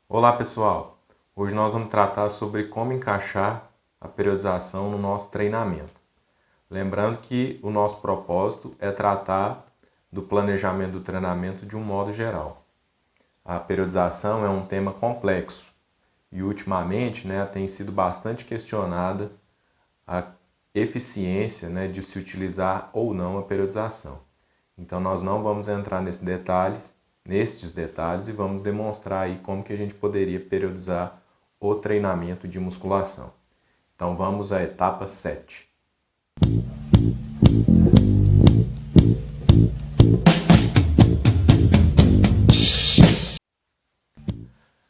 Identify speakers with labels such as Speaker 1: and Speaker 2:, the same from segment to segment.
Speaker 1: Olá pessoal, hoje nós vamos tratar sobre como encaixar a periodização no nosso treinamento. Lembrando que o nosso propósito é tratar do planejamento do treinamento de um modo geral. A periodização é um tema complexo e ultimamente tem sido bastante questionada a eficiência de se utilizar ou não a periodização. Então nós não vamos entrar nestes detalhes e vamos demonstrar aí como que a gente poderia periodizar o treinamento de musculação. Então vamos à etapa 7.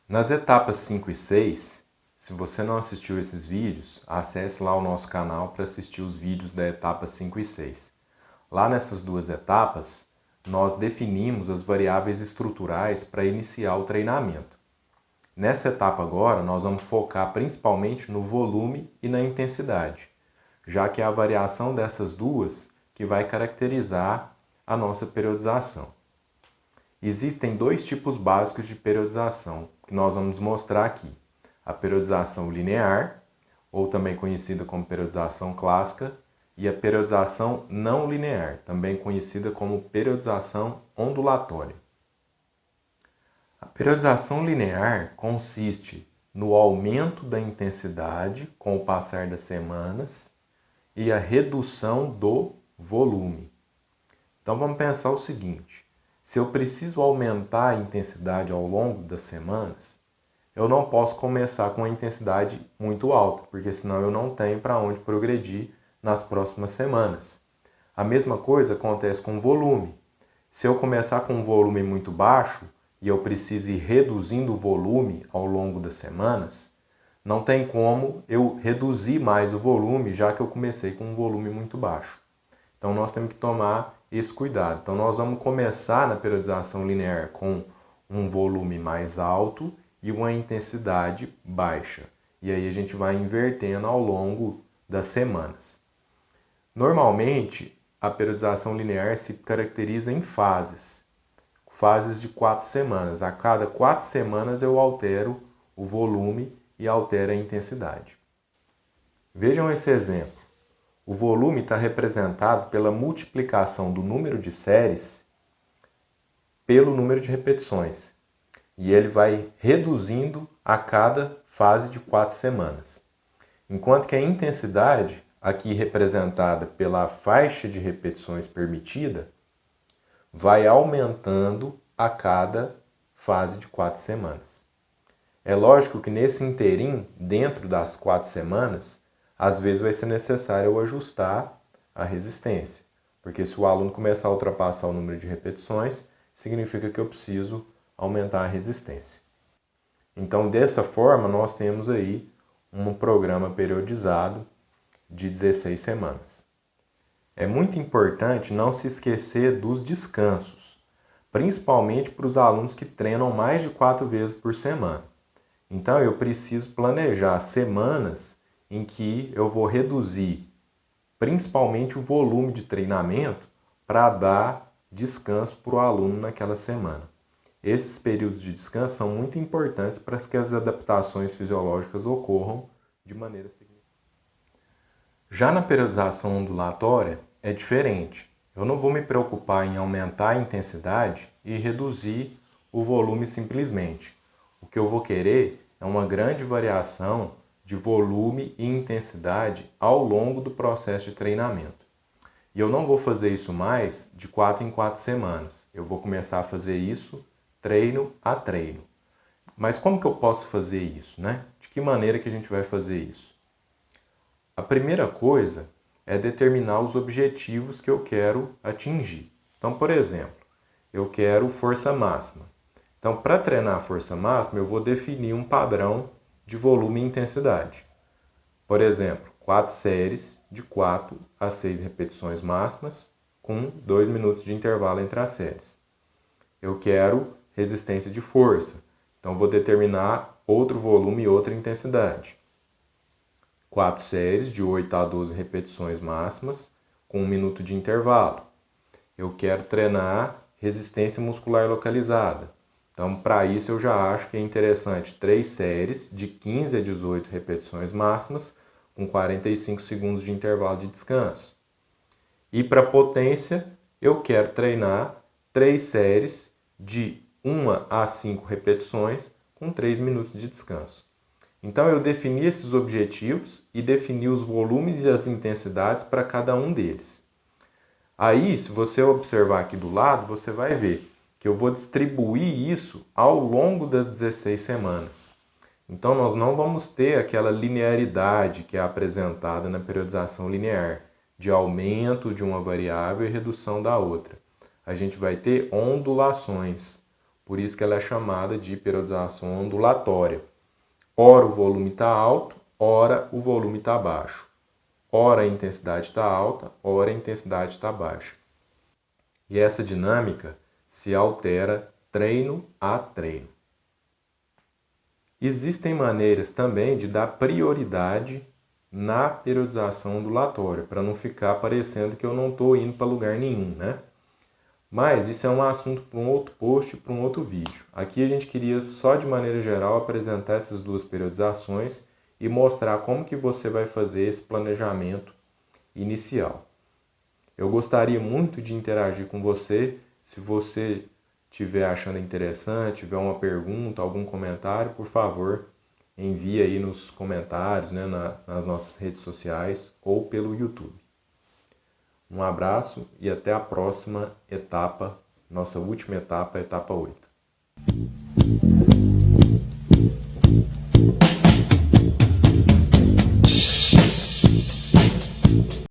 Speaker 1: Nas etapas 5 e 6, se você não assistiu esses vídeos, acesse lá o nosso canal para assistir os vídeos da etapa 5 e 6. Lá nessas duas etapas, nós definimos as variáveis estruturais para iniciar o treinamento. Nessa etapa agora, nós vamos focar principalmente no volume e na intensidade, já que é a variação dessas duas que vai caracterizar a nossa periodização. Existem dois tipos básicos de periodização que nós vamos mostrar aqui. A periodização linear, ou também conhecida como periodização clássica, e a periodização não linear, também conhecida como periodização ondulatória. A periodização linear consiste no aumento da intensidade com o passar das semanas e a redução do volume. Então vamos pensar o seguinte: se eu preciso aumentar a intensidade ao longo das semanas, eu não posso começar com uma intensidade muito alta, porque senão eu não tenho para onde progredir nas próximas semanas. A mesma coisa acontece com o volume. Se eu começar com um volume muito baixo e eu preciso ir reduzindo o volume ao longo das semanas, não tem como eu reduzir mais o volume, já que eu comecei com um volume muito baixo. Então nós temos que tomar esse cuidado. Então nós vamos começar na periodização linear com um volume mais alto e uma intensidade baixa. E aí a gente vai invertendo ao longo das semanas. Normalmente, a periodização linear se caracteriza em fases de 4 semanas. A cada 4 semanas eu altero o volume e altero a intensidade. Vejam esse exemplo. O volume está representado pela multiplicação do número de séries pelo número de repetições. E ele vai reduzindo a cada fase de 4 semanas. Enquanto que a intensidade, aqui representada pela faixa de repetições permitida, vai aumentando a cada fase de 4 semanas. É lógico que nesse interim, dentro das 4 semanas, às vezes vai ser necessário eu ajustar a resistência, porque se o aluno começar a ultrapassar o número de repetições, significa que eu preciso aumentar a resistência. Então, dessa forma, nós temos aí um programa periodizado de 16 semanas. É muito importante não se esquecer dos descansos, principalmente para os alunos que treinam mais de 4 vezes por semana. Então, eu preciso planejar semanas em que eu vou reduzir principalmente o volume de treinamento para dar descanso para o aluno naquela semana. Esses períodos de descanso são muito importantes para que as adaptações fisiológicas ocorram de maneira significativa. Já na periodização ondulatória é diferente. Eu não vou me preocupar em aumentar a intensidade e reduzir o volume simplesmente. O que eu vou querer é uma grande variação de volume e intensidade ao longo do processo de treinamento. E eu não vou fazer isso mais de 4 em 4 semanas. Eu vou começar a fazer isso treino a treino. Mas como que eu posso fazer isso, De que maneira que a gente vai fazer isso? A primeira coisa é determinar os objetivos que eu quero atingir. Então, por exemplo, eu quero força máxima. Então, para treinar a força máxima, eu vou definir um padrão de volume e intensidade. Por exemplo, 4 séries de 4 a 6 repetições máximas, com 2 minutos de intervalo entre as séries. Eu quero resistência de força, então vou determinar outro volume e outra intensidade. 4 séries de 8 a 12 repetições máximas, com 1 minuto de intervalo. Eu quero treinar resistência muscular localizada. Então, para isso, eu já acho que é interessante 3 séries de 15 a 18 repetições máximas, com 45 segundos de intervalo de descanso. E para potência, eu quero treinar 3 séries de 1 a 5 repetições, com 3 minutos de descanso. Então, eu defini esses objetivos e defini os volumes e as intensidades para cada um deles. Aí, se você observar aqui do lado, você vai ver que eu vou distribuir isso ao longo das 16 semanas. Então, nós não vamos ter aquela linearidade que é apresentada na periodização linear, de aumento de uma variável e redução da outra. A gente vai ter ondulações, por isso que ela é chamada de periodização ondulatória. Ora o volume está alto, ora o volume está baixo. Ora a intensidade está alta, ora a intensidade está baixa. E essa dinâmica se altera treino a treino. Existem maneiras também de dar prioridade na periodização ondulatória, para não ficar parecendo que eu não estou indo para lugar nenhum, né? Mas isso é um assunto para um outro post, para um outro vídeo. Aqui a gente queria só de maneira geral apresentar essas duas periodizações e mostrar como que você vai fazer esse planejamento inicial. Eu gostaria muito de interagir com você. Se você estiver achando interessante, tiver uma pergunta, algum comentário, por favor, envie aí nos comentários, né, nas nossas redes sociais ou pelo YouTube. Um abraço e até a próxima etapa, nossa última etapa, a etapa 8.